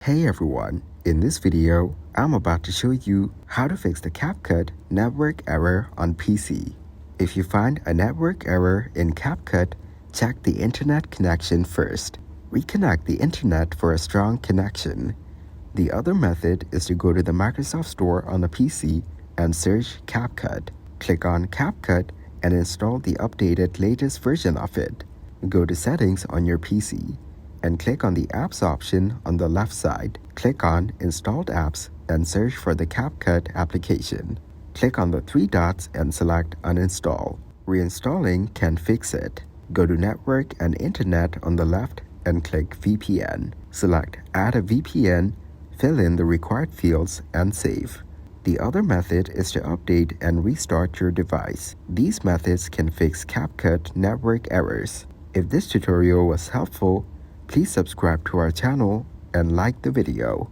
Hey everyone, in this video, I'm about to show you how to fix the Capcut network error on PC. If you find a network error in Capcut, check the internet connection first. Reconnect the internet for a strong connection. The other method is to go to the Microsoft Store on the PC and search Capcut. Click on Capcut and install the updated latest version of it. Go to Settings on your PC and click on the Apps option on the left side. Click on Installed Apps and search for the Capcut application. Click on the three dots and select Uninstall. Reinstalling can fix it. Go to Network and Internet on the left and click VPN. Select Add a VPN, fill in the required fields and save. The other method is to update and restart your device. These methods can fix Capcut network errors. If this tutorial was helpful, please subscribe to our channel and like the video.